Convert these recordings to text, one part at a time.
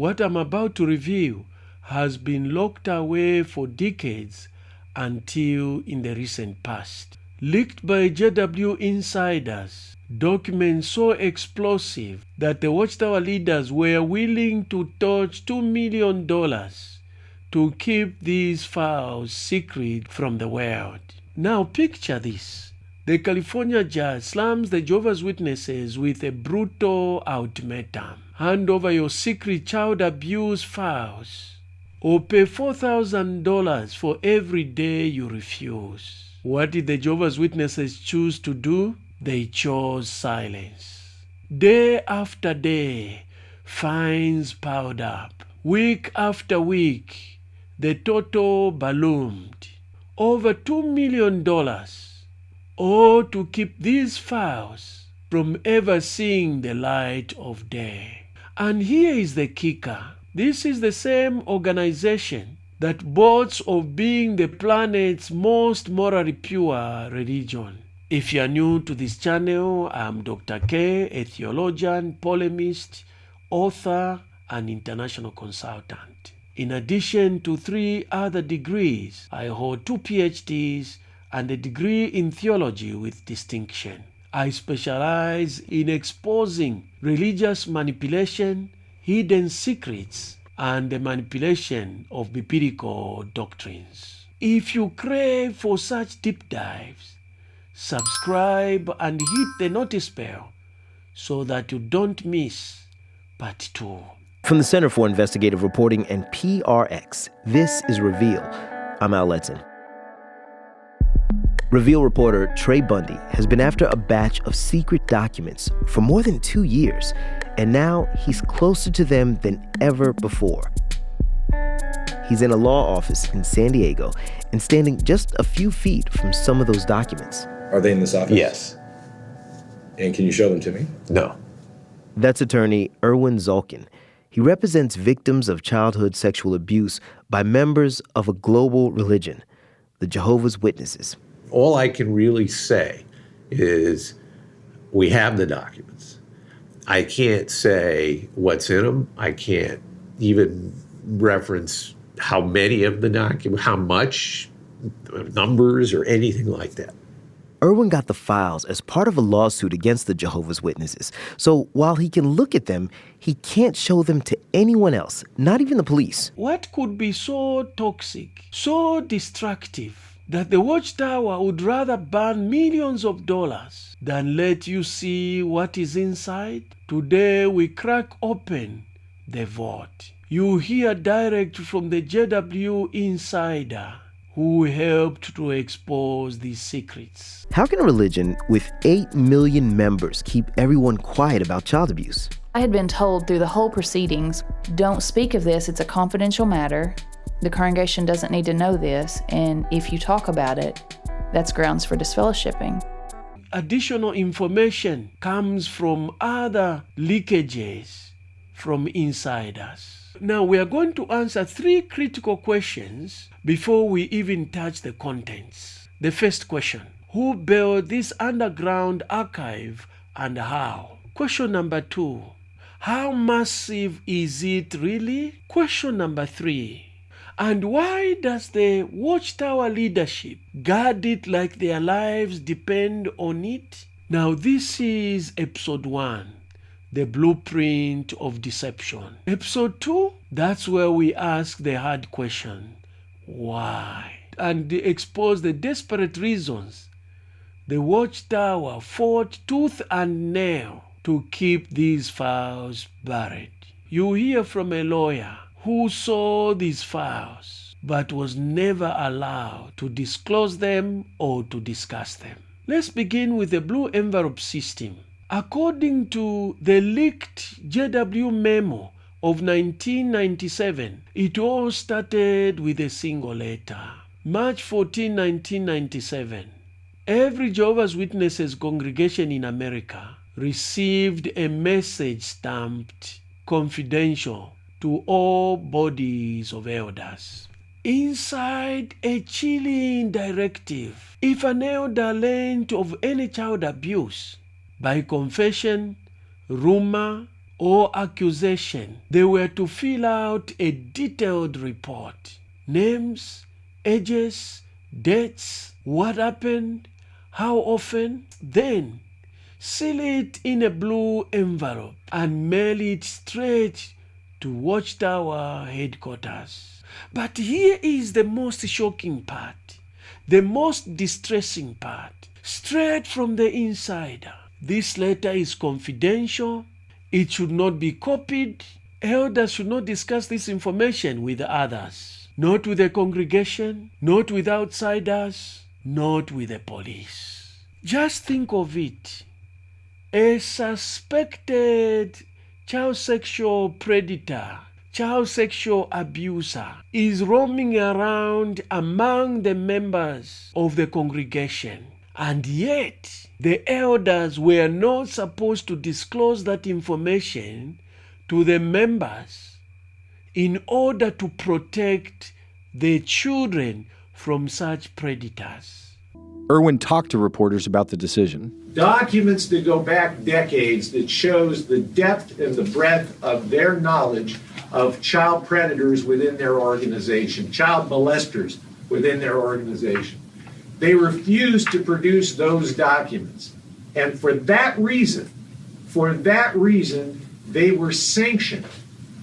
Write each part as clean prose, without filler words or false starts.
What I'm about to reveal has been locked away for decades until in the recent past. Leaked by JW insiders, documents so explosive that the Watchtower leaders were willing to touch $2 million to keep these files secret from the world. Now picture this. The California judge slams the Jehovah's Witnesses with a brutal ultimatum. Hand over your secret child abuse files or pay $4,000 for every day you refuse. What did the Jehovah's Witnesses choose to do? They chose silence. Day after day, fines piled up. Week after week, the total ballooned. Over $2 million, all to keep these files from ever seeing the light of day. And here is the kicker. This is the same organization that boasts of being the planet's most morally pure religion. If you are new to this channel, I'm Dr. K, a theologian, polemist, author, and international consultant. In addition to 3 other degrees, I hold 2 PhDs and a degree in theology with distinction. I specialize in exposing religious manipulation, hidden secrets, and the manipulation of biblical doctrines. If you crave for such deep dives, subscribe and hit the notice bell so that you don't miss part 2. From the Center for Investigative Reporting and PRX, this is Reveal. I'm Al Letson. Reveal reporter Trey Bundy has been after a batch of secret documents for more than 2 years, and now he's closer to them than ever before. He's in a law office in San Diego and standing just a few feet from some of those documents. Are they in this office? Yes. And can you show them to me? No. That's attorney Erwin Zolkin. He represents victims of childhood sexual abuse by members of a global religion, the Jehovah's Witnesses. All I can really say is we have the documents. I can't say what's in them. I can't even reference how many of the documents, how much, numbers, or anything like that. Erwin got the files as part of a lawsuit against the Jehovah's Witnesses. So while he can look at them, he can't show them to anyone else, not even the police. What could be so toxic, so destructive, that the Watchtower would rather burn millions of dollars than let you see what is inside? Today we crack open the vault. You hear direct from the JW insider who helped to expose these secrets. How can a religion with 8 million members keep everyone quiet about child abuse? I had been told through the whole proceedings, don't speak of this, it's a confidential matter. The congregation doesn't need to know this, and if you talk about it, that's grounds for disfellowshipping. Additional information comes from other leakages from insiders. Now we are going to answer 3 critical questions before we even touch the contents. The first question, who built this underground archive and how? Question number 2, how massive is it really? Question number 3, and why does the Watchtower leadership guard it like their lives depend on it? Now this is episode 1, the blueprint of deception. Episode 2, that's where we ask the hard question, why? And expose the desperate reasons the Watchtower fought tooth and nail to keep these files buried. You hear from a lawyer who saw these files but was never allowed to disclose them or to discuss them. Let's begin with the blue envelope system. According to the leaked JW memo of 1997, it all started with a single letter. March 14, 1997. Every Jehovah's Witnesses congregation in America received a message stamped confidential to all bodies of elders. Inside a chilling directive, if an elder learned of any child abuse, by confession, rumor, or accusation, they were to fill out a detailed report. Names, ages, dates, what happened, how often. Then seal it in a blue envelope and mail it straight to Watchtower headquarters. But here is the most shocking part, the most distressing part, straight from the insider. This letter is confidential. It should not be copied. Elders should not discuss this information with others, not with the congregation, not with outsiders, not with the police. Just think of it. A suspected child sexual predator, child sexual abuser is roaming around among the members of the congregation. And yet, the elders were not supposed to disclose that information to the members in order to protect the children from such predators. Irwin talked to reporters about the decision. Documents that go back decades that shows the depth and the breadth of their knowledge of child predators within their organization, child molesters within their organization. They refused to produce those documents. And for that reason, they were sanctioned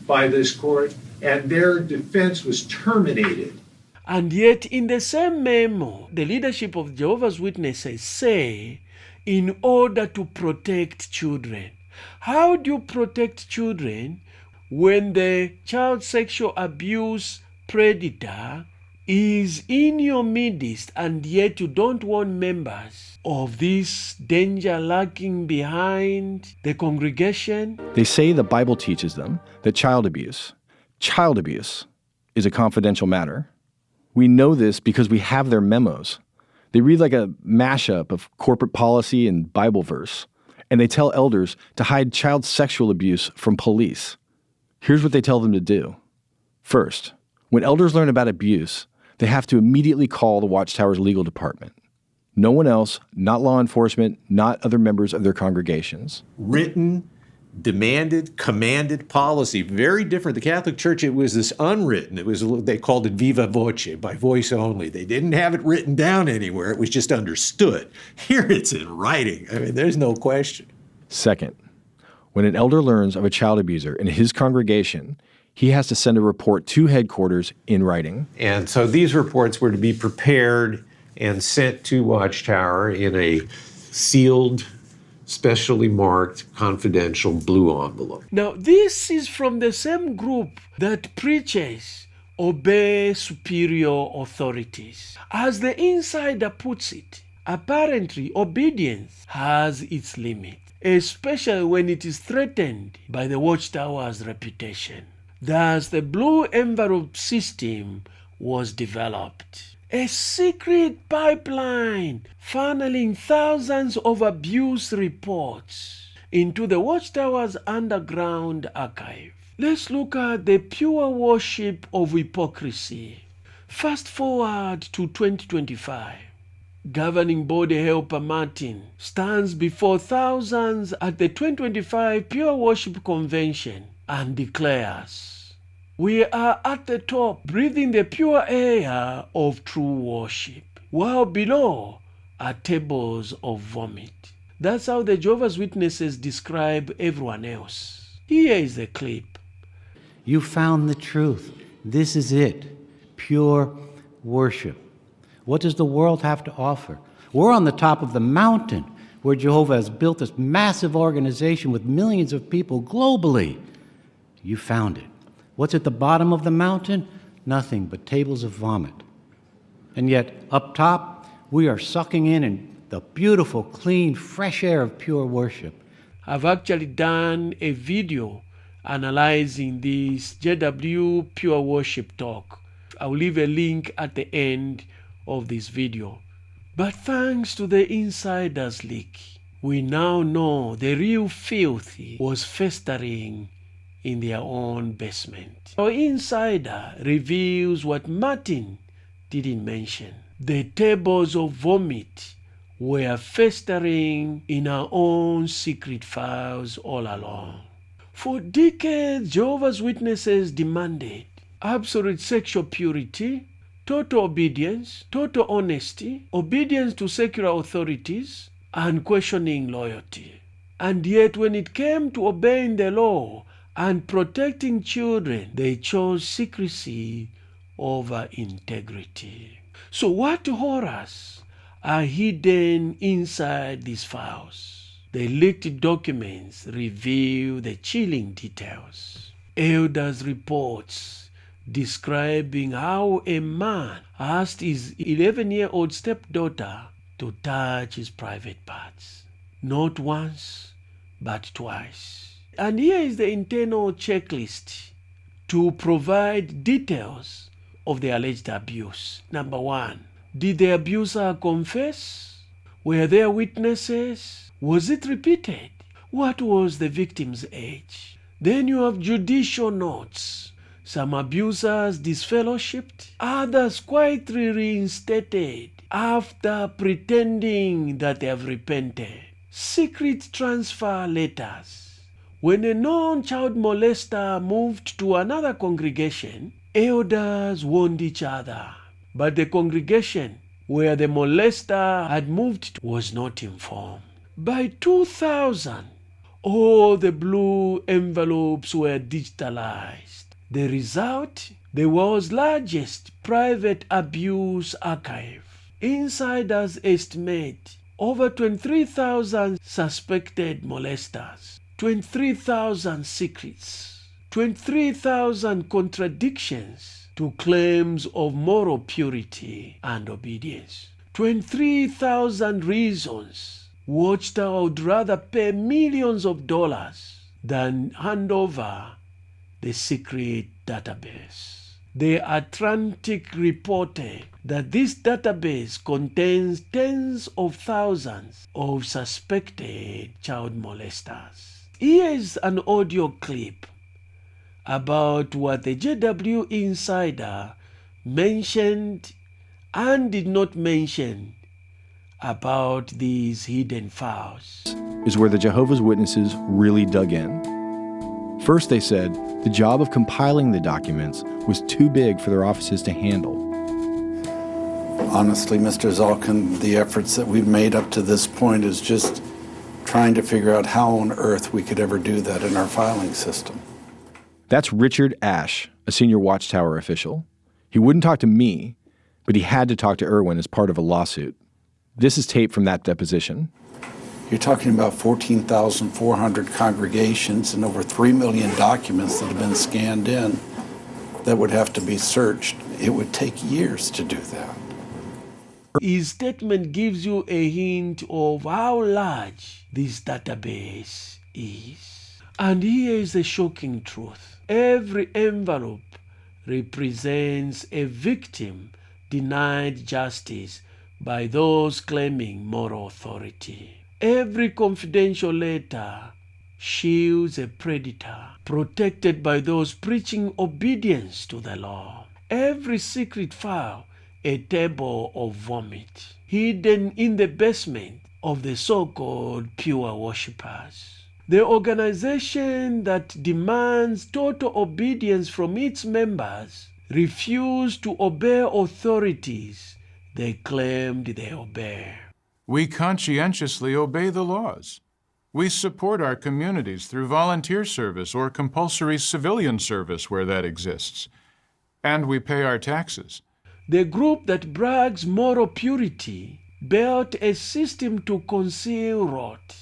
by this court and their defense was terminated. And yet, in the same memo, the leadership of Jehovah's Witnesses say, in order to protect children. How do you protect children when the child sexual abuse predator is in your midst and yet you don't want members of this danger lurking behind the congregation? They say the Bible teaches them that child abuse is a confidential matter. We know this because we have their memos. They read like a mashup of corporate policy and Bible verse, and they tell elders to hide child sexual abuse from police. Here's what they tell them to do. First, when elders learn about abuse, they have to immediately call the Watchtower's legal department. No one else, not law enforcement, not other members of their congregations. Written, demanded, commanded policy, very different. The Catholic Church, it was this unwritten. It was, they called it viva voce, by voice only. They didn't have it written down anywhere. It was just understood. Here it's in writing. I mean, there's no question. Second, when an elder learns of a child abuser in his congregation, he has to send a report to headquarters in writing. And so these reports were to be prepared and sent to Watchtower in a sealed, specially marked, confidential blue envelope. Now, this is from the same group that preaches obey superior authorities. As the insider puts it, apparently obedience has its limit, especially when it is threatened by the Watchtower's reputation. Thus, the blue envelope system was developed. A secret pipeline funneling thousands of abuse reports into the Watchtower's underground archive. Let's look at the pure worship of hypocrisy. Fast forward to 2025. Governing body Helper Martin stands before thousands at the 2025 Pure Worship Convention and declares, "We are at the top, breathing the pure air of true worship, while below are tables of vomit." That's how the Jehovah's Witnesses describe everyone else. Here is the clip. You found the truth. This is it. Pure worship. What does the world have to offer? We're on the top of the mountain where Jehovah has built this massive organization with millions of people globally. You found it. What's at the bottom of the mountain? Nothing but tables of vomit. And yet, up top, we are sucking in the beautiful, clean, fresh air of pure worship. I've actually done a video analyzing this JW Pure Worship talk. I'll leave a link at the end of this video. But thanks to the insider's leak, we now know the real filth was festering in their own basement. Our insider reveals what Martin didn't mention. The tables of vomit were festering in our own secret files all along. For decades, Jehovah's Witnesses demanded absolute sexual purity, total obedience, total honesty, obedience to secular authorities, unquestioning loyalty. And yet, when it came to obeying the law and protecting children, they chose secrecy over integrity. So, what horrors are hidden inside these files? The leaked documents reveal the chilling details. Elders' reports describing how a man asked his 11-year-old stepdaughter to touch his private parts. Not once, but twice. And here is the internal checklist to provide details of the alleged abuse. Number 1, did the abuser confess? Were there witnesses? Was it repeated? What was the victim's age? Then you have judicial notes. Some abusers disfellowshipped, others quietly reinstated after pretending that they have repented. Secret transfer letters. When a known child molester moved to another congregation, elders warned each other, but the congregation where the molester had moved to was not informed. By 2000, all the blue envelopes were digitalized. The result? The world's largest private abuse archive. Insiders estimate over 23,000 suspected molesters, 23,000 secrets, 23,000 contradictions to claims of moral purity and obedience, 23,000 reasons Watchtower would rather pay millions of dollars than hand over the secret database. The Atlantic reported that this database contains tens of thousands of suspected child molesters. Here is an audio clip about what the JW insider mentioned and did not mention about these hidden files. Is where the Jehovah's Witnesses really dug in. First, they said the job of compiling the documents was too big for their offices to handle. Honestly, Mr. Zalkin, the efforts that we've made up to this point is just trying to figure out how on earth we could ever do that in our filing system. That's Richard Ashe, a senior Watchtower official. He wouldn't talk to me, but he had to talk to Irwin as part of a lawsuit. This is tape from that deposition. You're talking about 14,400 congregations and over 3 million documents that have been scanned in that would have to be searched. It would take years to do that. His statement gives you a hint of how large this database is. And here is the shocking truth. Every envelope represents a victim denied justice by those claiming moral authority. Every confidential letter shields a predator protected by those preaching obedience to the law. Every secret file a table of vomit hidden in the basement of the so-called pure worshippers. The organization that demands total obedience from its members refused to obey authorities they claimed they obey. We conscientiously obey the laws. We support our communities through volunteer service or compulsory civilian service where that exists. And we pay our taxes. The group that brags moral purity built a system to conceal rot.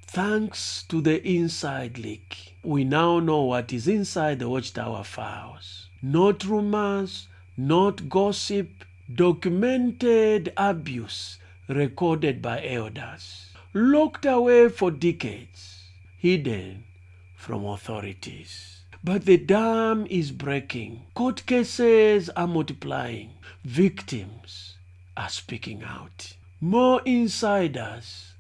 Thanks to the inside leak, we now know what is inside the Watchtower files. Not rumors, not gossip, documented abuse recorded by elders, locked away for decades, hidden from authorities. But the dam is breaking. Court cases are multiplying. Victims are speaking out. More insiders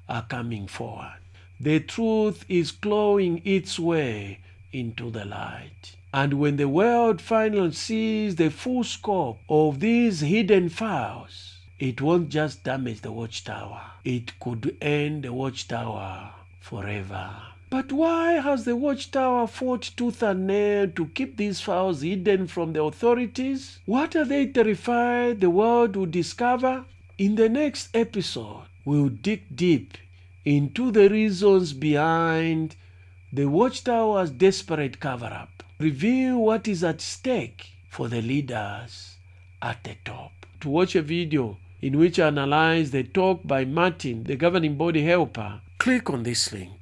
are coming forward. The truth is clawing its way into the light. And when the world finally sees the full scope of these hidden files, it won't just damage the Watchtower. It could end the Watchtower forever. But why has the Watchtower fought tooth and nail to keep these files hidden from the authorities? What are they terrified the world will discover? In the next episode, we'll dig deep into the reasons behind the Watchtower's desperate cover-up, reveal what is at stake for the leaders at the top. To watch a video in which I analyze the talk by Martin, the governing body helper, click on this link.